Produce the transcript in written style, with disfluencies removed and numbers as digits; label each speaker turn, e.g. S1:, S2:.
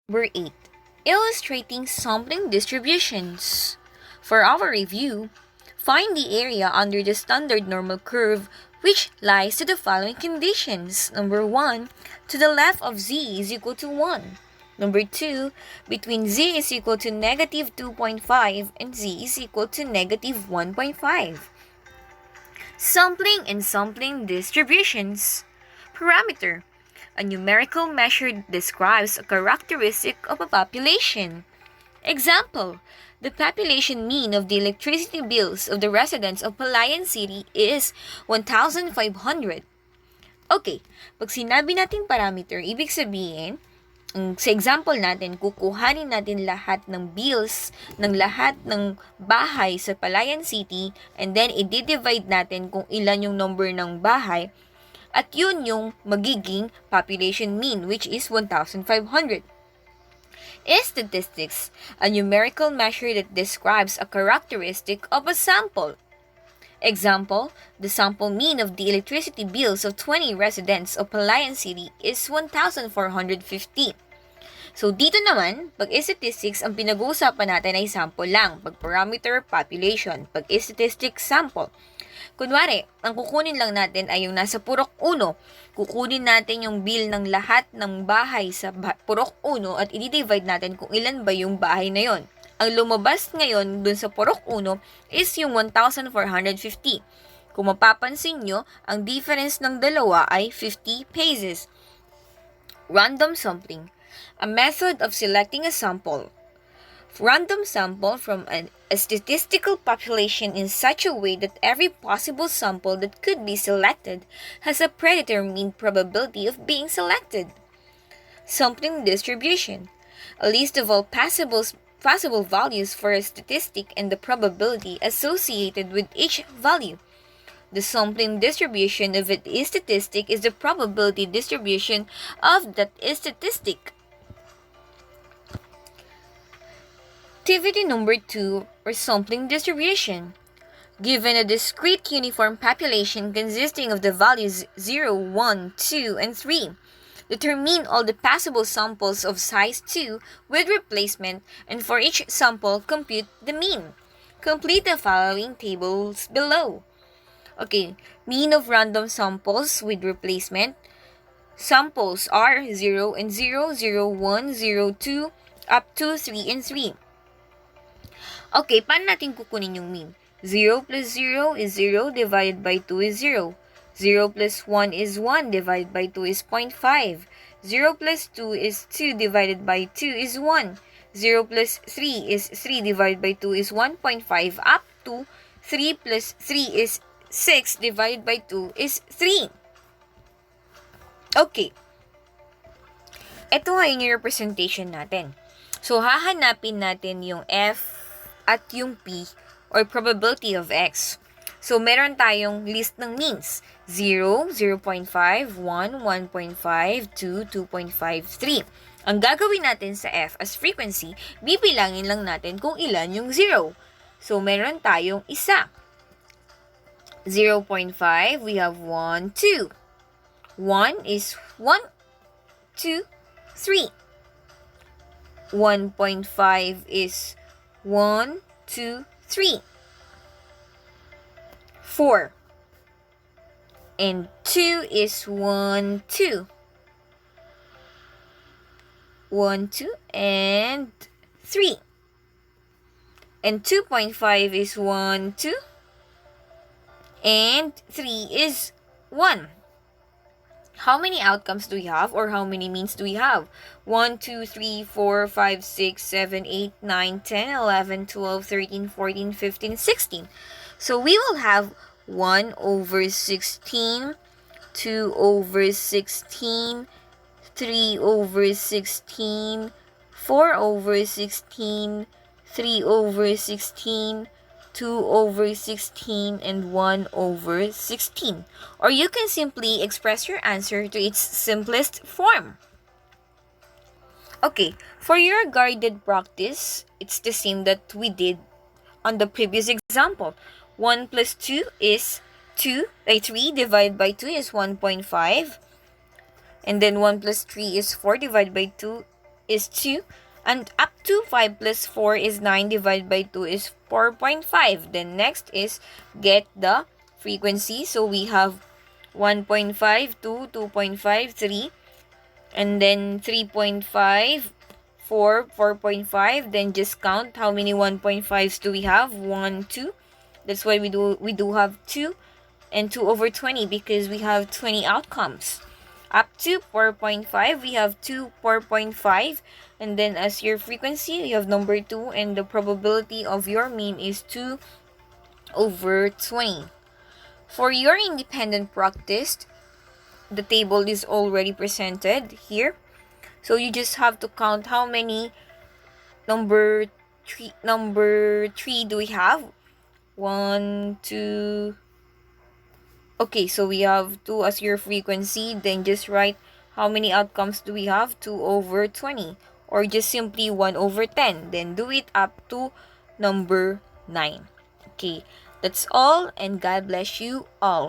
S1: Number 8. Illustrating sampling distributions. For our review, find the area under the standard normal curve which lies to the following conditions. Number 1, to the left of z is equal to 1. Number 2, between z is equal to negative 2.5 and z is equal to negative 1.5. Sampling and sampling distributions. Parameter. A numerical measure describes a characteristic of a population. Example, the population mean of the electricity bills of the residents of Palayan City is 1,500. Okay, pag sinabi natin parameter, ibig sabihin, sa example natin, kukuhanin natin lahat ng bills ng lahat ng bahay sa Palayan City and then i-divide natin kung ilan yung number ng bahay at yun yung magiging population mean which is 1,500. Statistics, a numerical measure that describes a characteristic of a sample. Example, the sample mean of the electricity bills of 20 residents of Palayan City is 1,450. So, dito naman, pag statistics, ang pinag-uusapan natin ay sample lang. Pag parameter, population. Pag statistics, sample. Kunwari, ang kukunin lang natin ay yung nasa Purok 1. Kukunin natin yung bill ng lahat ng bahay sa Purok 1 at i-divide natin kung ilan ba yung bahay na yon. Ang lumabas ngayon dun sa Purok 1 is yung 1,450. Kung mapapansin nyo, ang difference ng dalawa ay 50 paces. Random sampling. A method of selecting a sample. Random sample from a statistical population in such a way that every possible sample that could be selected has a predetermined probability of being selected. Sampling distribution. A list of all possible values for a statistic and the probability associated with each value. The sampling distribution of a statistic is the probability distribution of that statistic. Activity number 2, or sampling distribution. Given a discrete uniform population consisting of the values 0, 1, 2, and 3, determine all the possible samples of size 2 with replacement, and for each sample, compute the mean. Complete the following tables below. Okay, mean of random samples with replacement. Samples are 0 and 0, 0, 1, 0, 2, up to 3 and 3. Okay, paano natin kukunin yung mean? 0 plus 0 is 0, divided by 2 is 0. 0 plus 1 is 1, divided by 2 is 0.5. 0 plus 2 is 2, divided by 2 is 1. 0 plus 3 is 3, divided by 2 is 1.5, up to 3 plus 3 is 6, divided by 2 is 3. Okay. Ito nga yung representation natin. So, hahanapin natin yung F at yung P, or probability of X. So, meron tayong list ng means. 0, 0.5, 1, 1.5, 2, 2.5, 3. Ang gagawin natin sa F as frequency, bibilangin lang natin kung ilan yung 0. So, meron tayong isa. 0.5, we have 1, 2. 1 is 1, 2, 3. 1.5 is 1, 2, 3. 4. And 2 is 1, 2. 1, 2, and 3. And 2.5 is 1, 2. And 3 is 1. How many outcomes do we have, or how many means do we have? 1, 2, 3, 4, 5, 6, 7, 8, 9, 10, 11, 12, 13, 14, 15, 16. So we will have 1 over 16, 2 over 16, 3 over 16, 4 over 16, 3 over 16, 2 over 16, and 1 over 16. Or you can simply express your answer to its simplest form. Okay, for your guided practice, it's the same that we did on the previous example. 1 plus 2 is 3 divided by 2 is 1.5. And then 1 plus 3 is 4 divided by 2 is 2. And up to 5 plus 4 is 9 divided by 2 is 4.5. Then next is get the frequency. So we have 1.5, 2, 2.5, 3. And then 3.5, 4, 4.5. Then just count how many 1.5s do we have? 1, 2. That's why we do have 2 and 2 over 20 because we have 20 outcomes. Up to 4.5, we have 2, 4.5. And then as your frequency, you have number 2. And the probability of your mean is 2 over 20. For your independent practice, the table is already presented here. So you just have to count how many number 3 do we have? 1, 2. Okay, so we have 2 as your frequency. Then just write how many outcomes do we have? 2 over 20. Or just simply 1 over 10. Then do it up to number 9. Okay, that's all, and God bless you all.